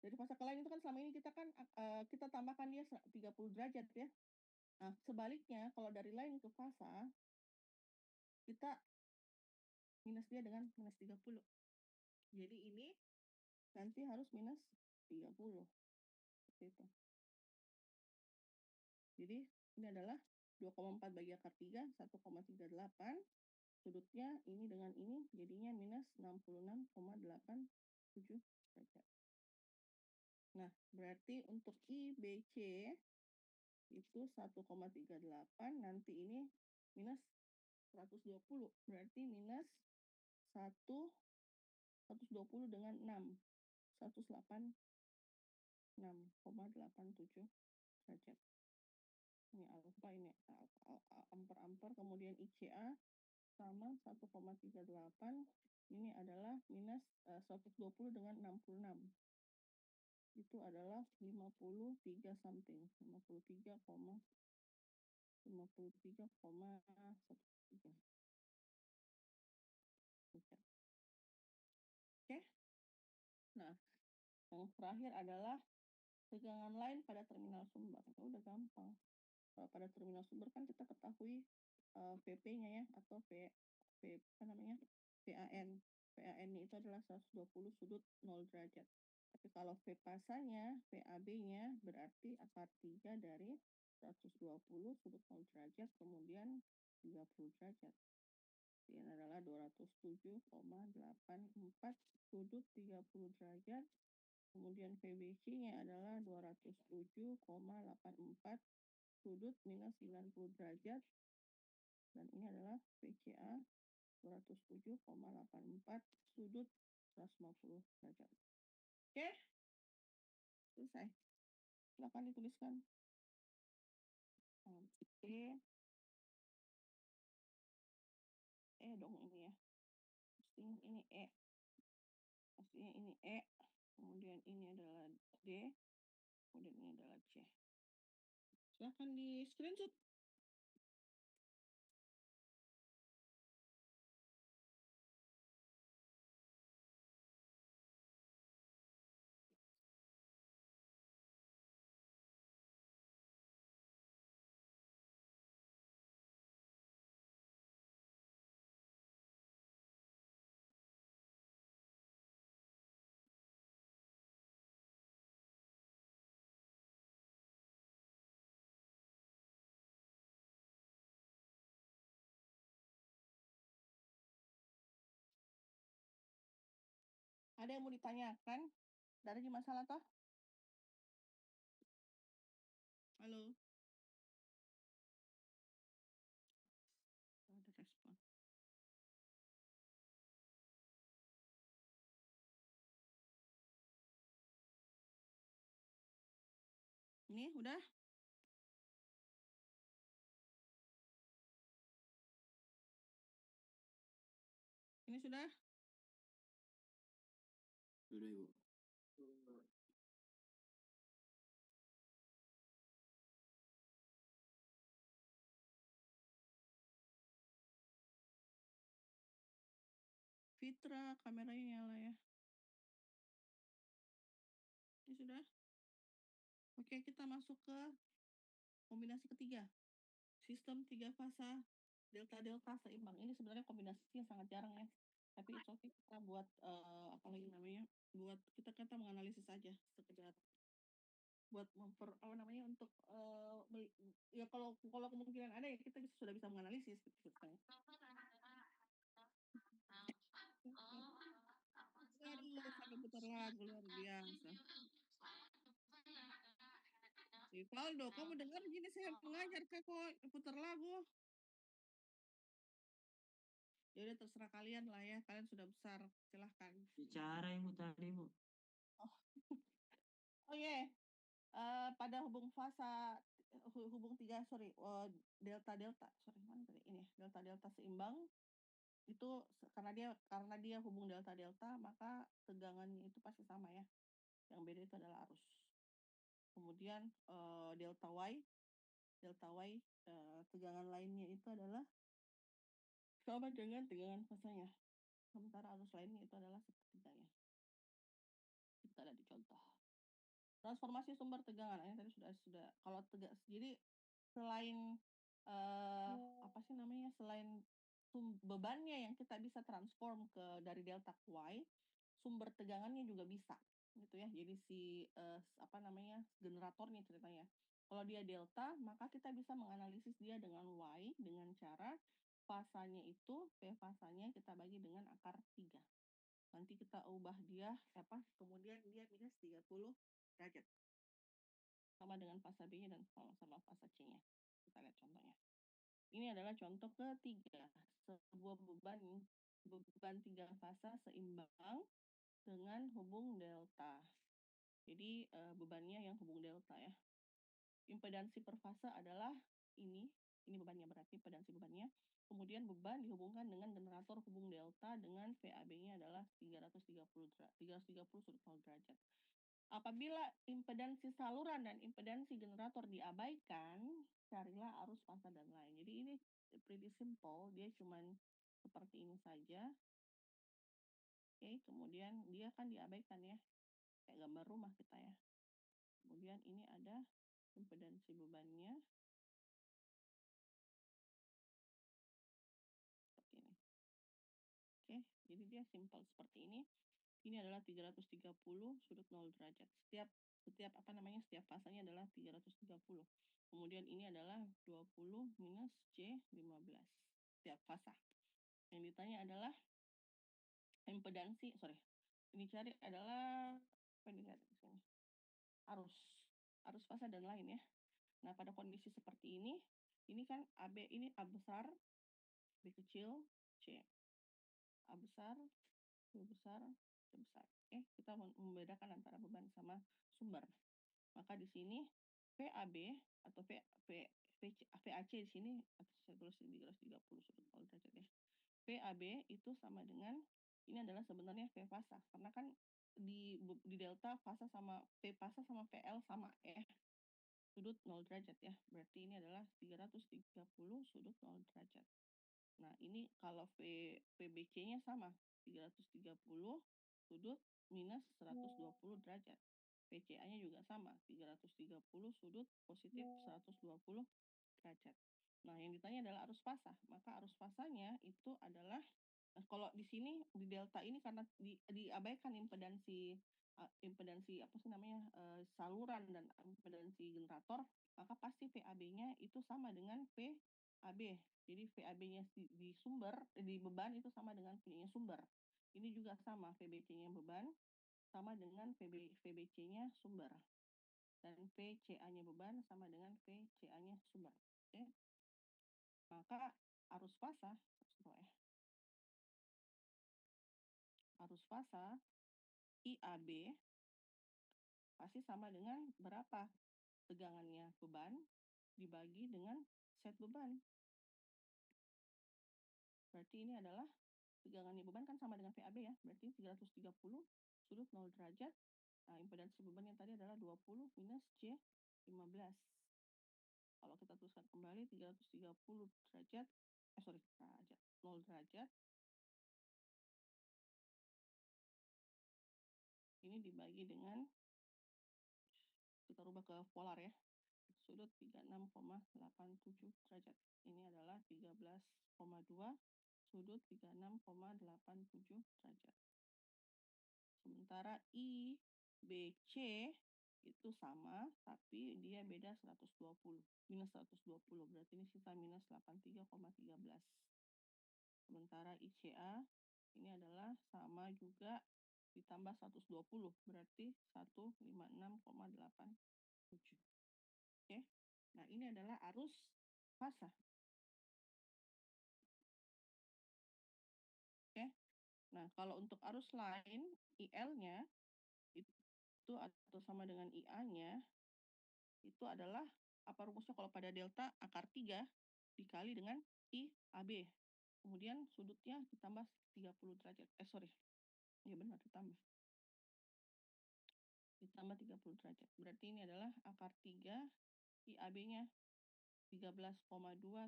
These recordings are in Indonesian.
Dari fase ke lain itu kan selama ini kita kan kita tambahkan dia 30 derajat ya. Nah, sebaliknya kalau dari lain ke fasa kita minus dia dengan minus 30. Jadi ini nanti harus minus 30. Seperti itu. Jadi ini adalah 2,4 bagi akar 3, 1,38. Sudutnya ini dengan ini jadinya minus 66,87 derajat. Nah, berarti untuk IBC itu 1,38, nanti ini minus 120. Berarti minus 120 dengan 6. 186,87 derajat. Ini alfa, ini amper-amper, kemudian ICA sama 1,38. Ini adalah minus 120 dengan 66. Itu adalah 53 something, 53,13. Oke. Nah, yang terakhir adalah tegangan lain pada terminal sumber. Itu udah gampang. Pada terminal sumber kan kita ketahui VP-nya ya, atau apa namanya? PAN. PAN itu adalah 120 sudut 0 derajat. Tapi kalau V pasanya, PAB-nya berarti akar 3 dari 120 sudut 0 derajat, kemudian 30 derajat. Ini adalah 207,84 sudut 30 derajat. Kemudian VBC-nya adalah 207,84 sudut minus 90 derajat. Dan ini adalah VCA 207,84 sudut 150 derajat. Oke? Selesai. Silakan dituliskan. Dong ini ya. Pastinya ini Pastinya ini kemudian ini adalah D, kemudian ini adalah C. Silakan di screenshot. Ada yang mau ditanyakan? Ada masalah toh? Halo? Ada respon. Ini udah? Ini sudah? Sudah, Ibu. Fitra, kameranya nyala ya. Ini sudah? Oke, kita masuk ke kombinasi ketiga. Sistem 3 fasa delta-delta seimbang. Ini sebenarnya kombinasi yang sangat jarang ya. Tapi it's okay, kita buat apa lagi namanya? Buat kita menganalisis saja sekedar buat untuk ya kalau kemungkinan ada ya kita sudah bisa menganalisis gitu. Sampai putar lagu luar biasa. Rivaldo, kamu dengar gini saya mengajar kok putar lagu. Ya udah terserah kalian lah ya, kalian sudah besar, silahkan. Bicara Ibu tadi, Bu. Oh, yeah. Pada hubung fasa hubung 3 delta mana tadi ini delta seimbang itu karena dia hubung delta maka tegangannya itu pasti sama ya, yang beda itu adalah arus. Kemudian delta y tegangan lainnya itu adalah sama dengan tegangan fasanya, sementara arus lainnya itu adalah sepertiganya. Kita ada di contoh. Transformasi sumber tegangan, ini tadi sudah. Kalau jadi selain, apa sih namanya, selain bebannya yang kita bisa transform dari delta ke Y, sumber tegangannya juga bisa, gitu ya. Jadi apa namanya, generatornya ceritanya. Kalau dia delta, maka kita bisa menganalisis dia dengan Y dengan cara fasanya itu, P fasanya kita bagi dengan akar 3. Nanti kita ubah dia, kemudian dia minus 30 derajat. Sama dengan fasa B-nya dan sama fasa C-nya. Kita lihat contohnya. Ini adalah contoh ketiga. Sebuah beban 3 fasa seimbang dengan hubung delta. Jadi bebannya yang hubung delta ya. Impedansi per fasa adalah ini bebannya, berarti impedansi bebannya. Kemudian beban dihubungkan dengan generator hubung delta dengan VAB-nya adalah 330 sudut 0 derajat. Apabila impedansi saluran dan impedansi generator diabaikan, carilah arus fasa dan lain. Jadi ini pretty simple, dia cuman seperti ini saja. Oke, kemudian dia kan diabaikan ya, kayak gambar rumah kita ya. Kemudian ini ada impedansi bebannya, seperti ini. Oke, jadi dia simple seperti ini. Ini adalah 330 sudut 0 derajat. Setiap fasanya adalah 330. Kemudian ini adalah 20 minus C15. Setiap fasa. Yang ditanya adalah impedansi, ini cari adalah apa yang dilihat di sini? Arus fasa dan lain ya. Nah, pada kondisi seperti ini kan AB ini A besar, B kecil, C. A besar, B besar, C besar. Kita membedakan antara beban sama sumber. Maka di sini VAB atau VAC di sini, atau saya tulis di 30 sudut 0 derajat ya. VAB itu sama dengan, ini adalah sebenarnya V fasa. Karena kan di delta fasa sama P fasa sama PL sama sudut 0 derajat ya. Berarti ini adalah 330 sudut 0 derajat. Nah, ini kalau VBC-nya sama, 330 sudut minus 120 derajat. PCA-nya juga sama, 330 sudut positif 120 derajat. Nah, yang ditanya adalah arus fasa. Maka arus fasanya itu adalah, kalau di sini, di delta ini karena diabaikan impedansi saluran dan impedansi generator, maka pasti VAB-nya itu sama dengan VAB. Jadi VAB-nya di sumber, di beban itu sama dengan V-nya sumber. Ini juga sama, VBC-nya beban sama dengan VBC-nya sumber. Dan VCA-nya beban sama dengan VCA-nya sumber. Oke. Maka arus fasa, arus fasa IAB pasti sama dengan berapa tegangannya beban dibagi dengan set beban. Berarti ini adalah tegangannya beban kan sama dengan VAB ya. Berarti 330 sudut 0 derajat. Nah, impedansi beban yang tadi adalah 20 minus C15. Kalau kita tuliskan kembali 330 derajat, derajat, 0 derajat. Ini dibagi dengan, kita rubah ke polar ya, sudut 36,87 derajat. Ini adalah 13,2 sudut 36,87 derajat. Sementara IBC itu sama, tapi dia beda 120, minus 120. Berarti ini sisa minus 83,13. Sementara ICA ini adalah sama juga ditambah 120, berarti 156,87. Oke. Nah, ini adalah arus fasa. Oke. Nah, kalau untuk arus lain, IL-nya itu atau sama dengan IA-nya itu adalah apa rumusnya kalau pada delta akar 3 dikali dengan IAB. Kemudian sudutnya ditambah 30 derajat. Ya benar, ditambah 30 derajat. Berarti ini adalah akar 3 IAB-nya 13,2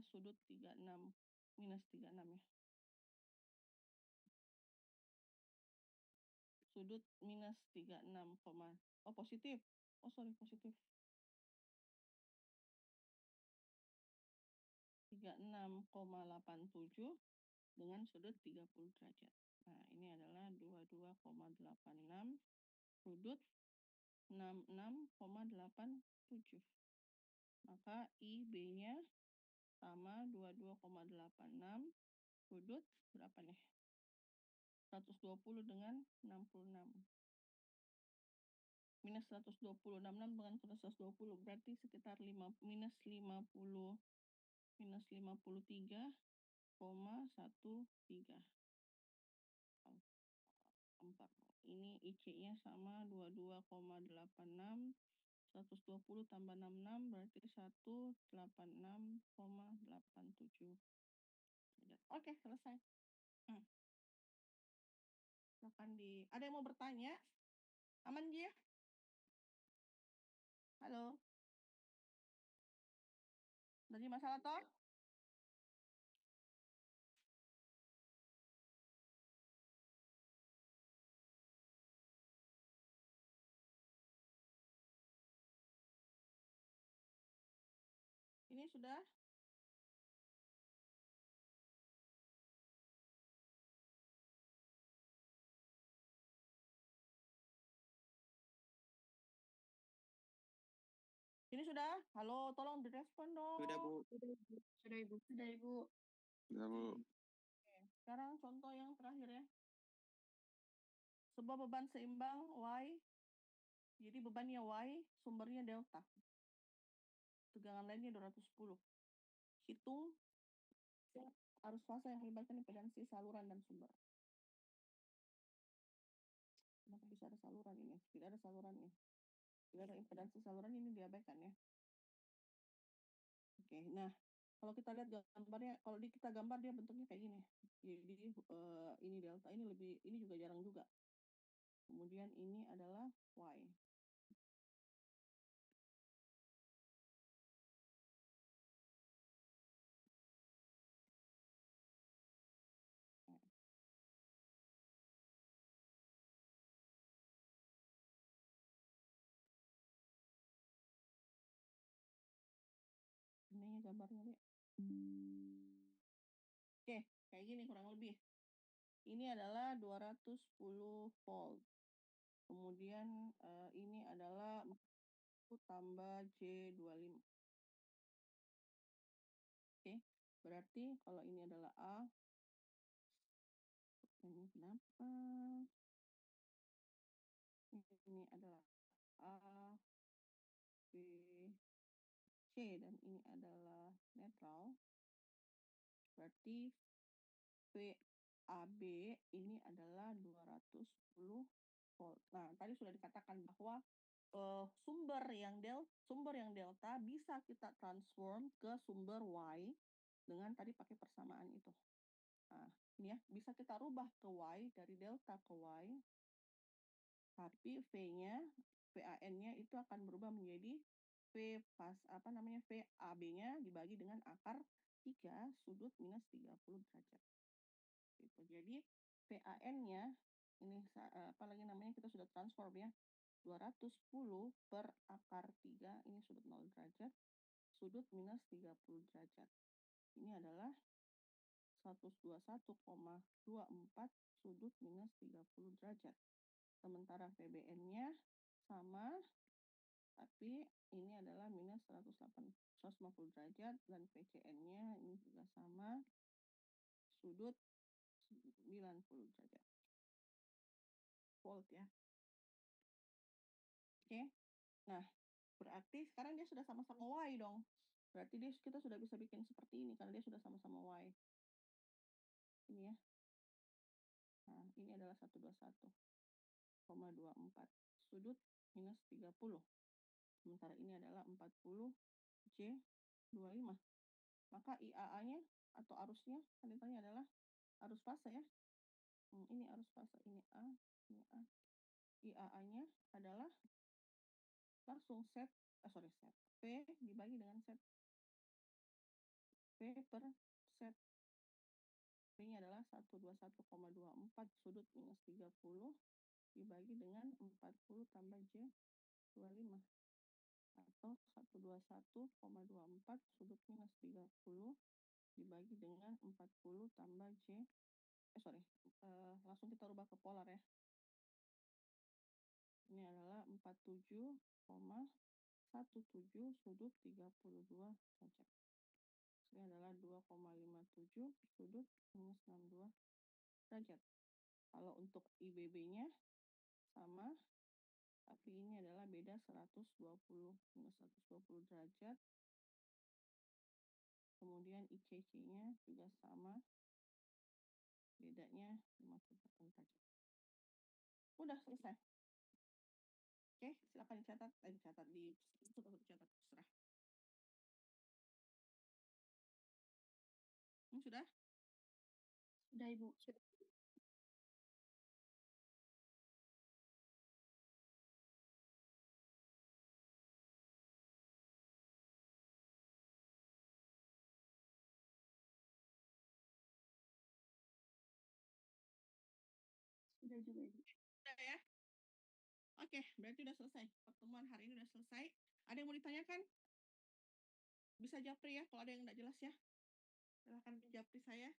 sudut 36 minus 36 ya. Sudut minus 36, positif. positif 36,87 dengan sudut 30 derajat. Nah, ini adalah 22,86 sudut 66,87. Maka IB-nya sama 22,86 sudut berapa nih? 120 dengan 66. Minus 120, 66 dengan 120 berarti sekitar minus 53,13. Ini IC-nya sama 22,86. 120 tambah 66 berarti 186,87. Oke, selesai. Ada yang mau bertanya? Aman, Ji? Halo? Dari masalah toh? Ini sudah? Ini sudah? Halo, tolong direspon dong. Sudah, Bu. Sudah, Ibu. Sudah, Ibu. Sudah, Bu. Oke. Sekarang contoh yang terakhir ya. Sebuah beban seimbang Y. Jadi bebannya Y, sumbernya delta. Tegangan lainnya 210. Hitung arus fase yang melibatkan impedansi saluran dan sumber. Kenapa bisa ada saluran ini? Tidak ada salurannya. Tidak ada impedansi saluran, ini diabaikan ya. Oke, nah kalau kita lihat gambarnya, kalau kita gambar dia bentuknya kayak gini. Jadi ini delta, ini juga jarang juga. Kemudian ini adalah Y. Ini gambarnya, Dek. Oke, kayak gini kurang lebih. Ini adalah 210 volt. Kemudian ini adalah tambah J25. Oke, berarti kalau ini adalah A, ini kenapa? Ini adalah A, B, C, dan ini adalah netral. Berarti VAB ini adalah 210 volt. Nah, tadi sudah dikatakan bahwa sumber yang delta bisa kita transform ke sumber Y dengan tadi pakai persamaan itu. Nah, ini ya, bisa kita rubah ke Y, dari delta ke Y, tapi VAN-nya itu akan berubah menjadi VAB-nya dibagi dengan akar 3 sudut minus 30 derajat. Gitu. Jadi VAN-nya ini apalagi namanya, kita sudah transform ya. 210 per akar 3, ini sudut 0 derajat, sudut minus 30 derajat. Ini adalah 121,24 sudut minus 30 derajat. Sementara VBN-nya sama, tapi ini adalah minus 150 derajat, dan PCN-nya ini juga sama, sudut 90 derajat. Volt ya. Oke. Nah, berarti sekarang dia sudah sama-sama Y dong. Berarti kita sudah bisa bikin seperti ini karena dia sudah sama-sama Y. Ini ya. Nah, ini adalah 121,24. Sudut minus 30. Sementara ini adalah 40 J25. Maka IAA-nya atau arusnya, kan ditanya adalah arus fase ya. Ini arus fase, ini A, ini A. IAA-nya adalah langsung set V dibagi dengan set. V per set. V-nya adalah 121,24 sudut minus 30 dibagi dengan 40 tambah J 25 atau 121,24 sudut minus 30 dibagi dengan 40 tambah J. Langsung kita rubah ke polar ya. Ini adalah 47,17 sudut 32 derajat. Ini adalah 2,57 sudut minus 62 derajat. Kalau untuk IBB-nya sama, tapi ini adalah beda 120 minus 120 derajat. Kemudian ICC-nya juga sama, bedanya 58 derajat. Udah selesai. Oke, silakan dicatat, dicatat, serah. Sudah? Sudah, Ibu. Sudah. Sudah juga, Ibu. Sudah ya? Oke, berarti udah selesai. Pertemuan hari ini udah selesai. Ada yang mau ditanyakan? Bisa japri ya, kalau ada yang nggak jelas ya. Silahkan japri saya.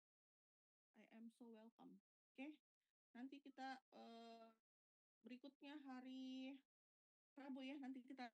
I am so welcome. Oke, nanti kita berikutnya hari Rabu ya. Nanti kita